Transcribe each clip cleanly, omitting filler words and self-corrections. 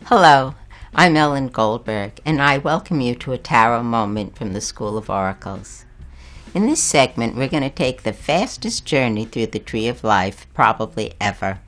Hello, I'm Ellen Goldberg, and I welcome you to a tarot moment from the School of Oracles. In this segment, we're going to take the fastest journey through the Tree of Life probably ever.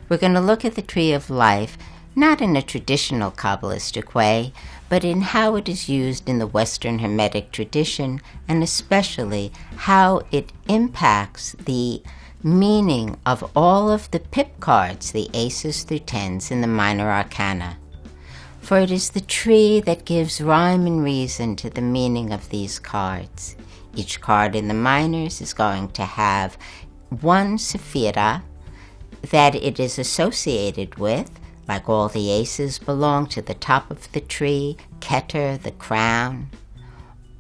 We're going to look at the Tree of Life not in a traditional Kabbalistic way, but in how it is used in the Western hermetic tradition, and especially how it impacts the meaning of all of the pip cards, the aces through tens in the minor arcana. For it is the tree that gives rhyme and reason to the meaning of these cards. Each card in the minors is going to have one safira that it is associated with, like all the aces belong to the top of the tree, Keter, the crown.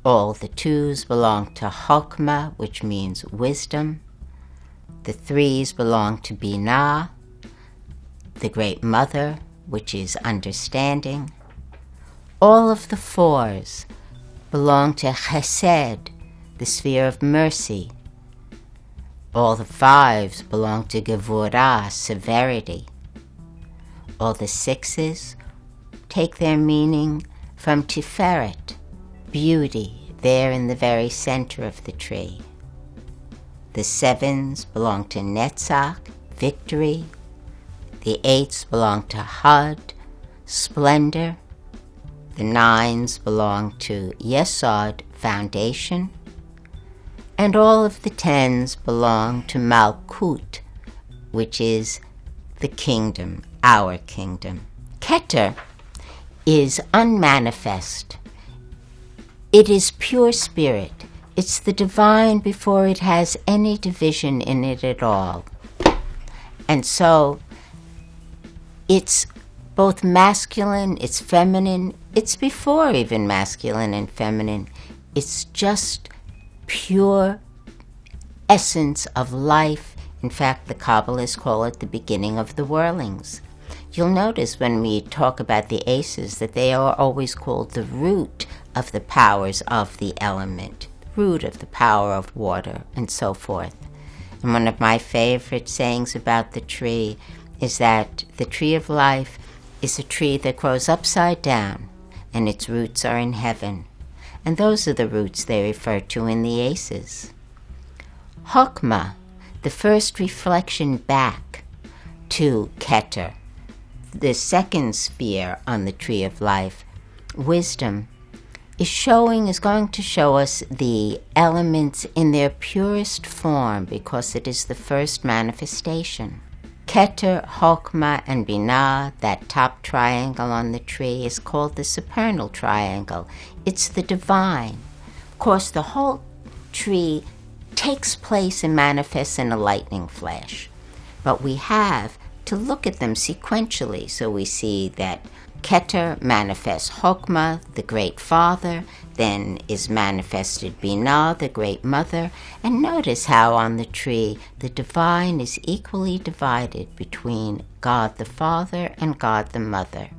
All the twos belong to hochma, which means wisdom. The threes belong to bena, the great mother, which is understanding. All of the fours belong to Yessad, the sphere of mercy. All the fives belong to Givurdas of Verity. All the sixes take their meaning from Teferet, beauty, there in the very center of the tree. The sevens belong to Netsach, victory. The eights belong to Huud, splendor. The nines belong to Yessad, foundation. And all of the tens belong to Malkut, which is the kingdom, our kingdom. Keter is unmanifest. It is pure spirit. It's the divine before it has any division in it at all. And so it's both masculine, it's feminine, it's before even masculine and feminine. It's just pure essence of life. In fact, the Kabbalists call it the beginning of the whirlings. You'll notice when we talk about the aces that they are always called the root of the powers of the element, root of the power of water, and so forth. And one of my favorite sayings about the tree is that the tree of life is a tree that grows upside down, and its roots are in heaven. And those are the roots they refer to in the aces. Hochma, the first reflection back to Keter, the second sphere on the tree of life, wisdom, is going to show us the elements in their purest form because it is the first manifestation. Keter, hochma, and bena, that top triangle on the tree, is called the supernal triangle. It's the divine. Of course, the whole tree takes place and manifests in a lightning flash. But we have to look at them sequentially, so we see that Keter manifests hochma, the great father, then is manifested bena, the great mother, and notice how on the tree the divine is equally divided between God the Father and God the Mother.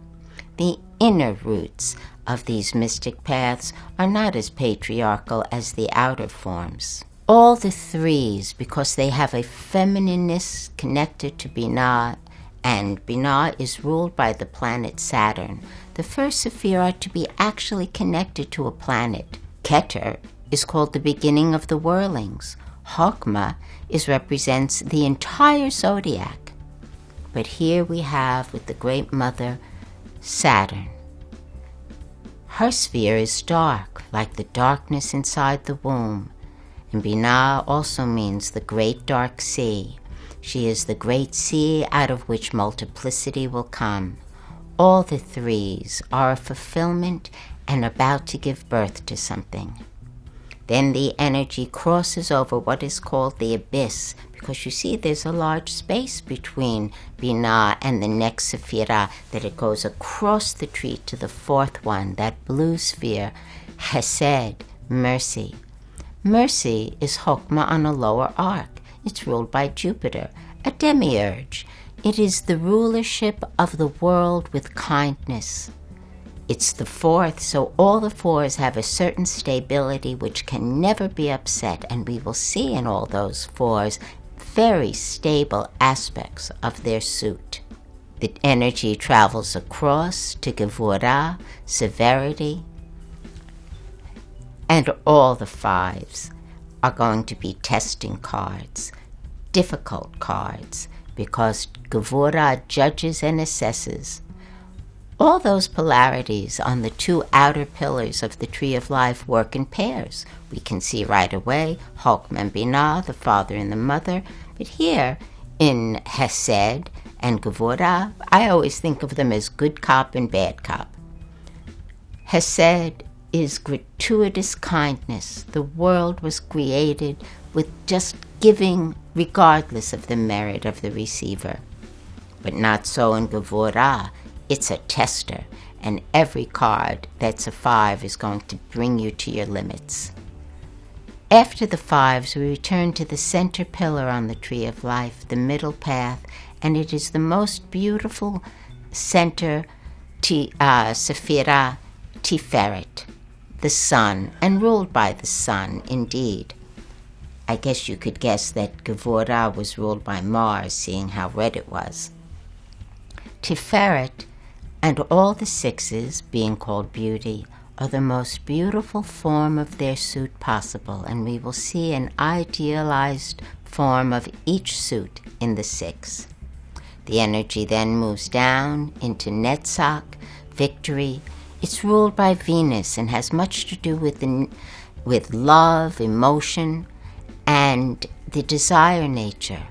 The inner roots of these mystic paths are not as patriarchal as the outer forms. All the threes, because they have a feminineness connected to bena, and bena is ruled by the planet Saturn. The first safira are to be actually connected to a planet. Keter is called the beginning of the whirlings. Hochma represents the entire zodiac. But here we have, with the great mother, Saturn. Her sphere is dark, like the darkness inside the womb. And bena also means the great dark sea. She is the great sea out of which multiplicity will come. All the threes are a fulfillment and about to give birth to something. Then the energy crosses over what is called the abyss, because you see there's a large space between bena and the next safira, that it goes across the tree to the fourth one, that blue sphere, Yessad, mercy. Mercy is hochma on a lower arc. It's ruled by Jupiter, a demiurge. It is the rulership of the world with kindness. It's the fourth, so all the fours have a certain stability which can never be upset, and we will see in all those fours very stable aspects of their suit. The energy travels across to Givurdas of Verity, and all the fives are going to be testing cards, difficult cards, because Givurdas judges and assesses. All those polarities on the two outer pillars of the Tree of Life work in pairs. We can see right away hochma and bena, the father and the mother, but here in Yessad and Givurdas, I always think of them as good cop and bad cop. Yessad is gratuitous kindness. The world was created with just giving regardless of the merit of the receiver. But not so in Givurdas. It's a tester, and every card that's a 5 is going to bring you to your limits. After the 5s, we return to the center pillar on the Tree of Life, the middle path, and it is the most beautiful center safira, Teferet, the sun, and ruled by the sun, indeed. I guess you could guess that Givurdas was ruled by Mars, seeing how red it was. Teferet and all the 6s, being called beauty, are the most beautiful form of their suit possible, and we will see an idealized form of each suit in the 6. The energy then moves down into Netsach, victory. It's ruled by Venus and has much to do with love, emotion, and the desire nature.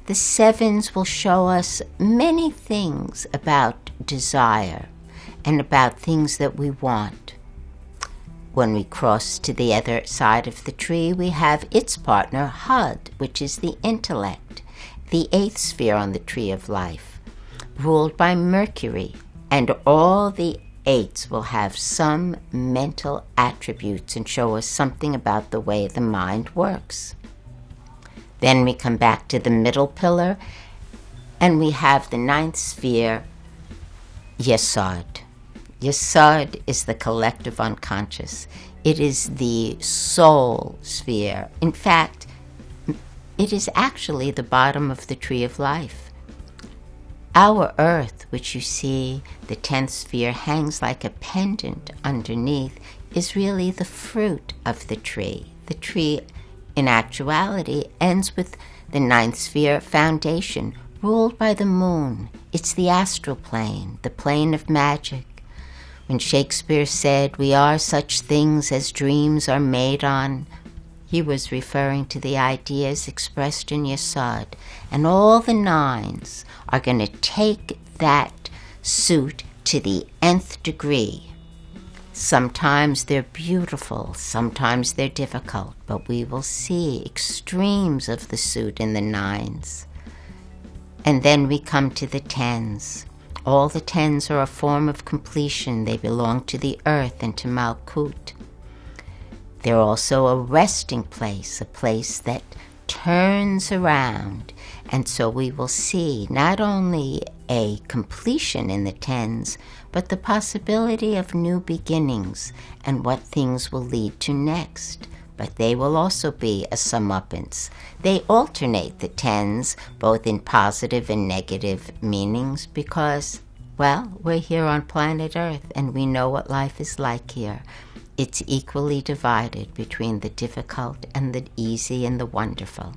The 7s will show us many things about desire and about things that we want. When we cross to the other side of the tree, we have its partner, Huud, which is the intellect, the 8th sphere on the Tree of Life, ruled by Mercury, and all the 8s will have some mental attributes and show us something about the way the mind works. Then we come back to the middle pillar, and we have the 9th sphere, Yessad. Yessad is the collective unconscious. It is the soul sphere. In fact, it is actually the bottom of the Tree of Life. Our earth, which you see, the 10th sphere hangs like a pendant underneath, is really the fruit of the tree. The tree, in actuality, ends with the 9th sphere foundation, ruled by the moon. It's the astral plane, the plane of magic. When Shakespeare said, "We are such things as dreams are made on," he was referring to the ideas expressed in Yessad. And all the 9s are going to take that suit to the nth degree. Sometimes they're beautiful, sometimes they're difficult, but we will see extremes of the suit in the 9s. And then we come to the 10s. All the 10s are a form of completion. They belong to the earth and to Malkut. They're also a resting place, a place that turns around. And so we will see not only a completion in the 10s, but the possibility of new beginnings and what things will lead to next. But they will also be a sum-uppance. They alternate the 10s, both in positive and negative meanings, because, well, we're here on planet Earth, and we know what life is like here. It's equally divided between the difficult and the easy and the wonderful.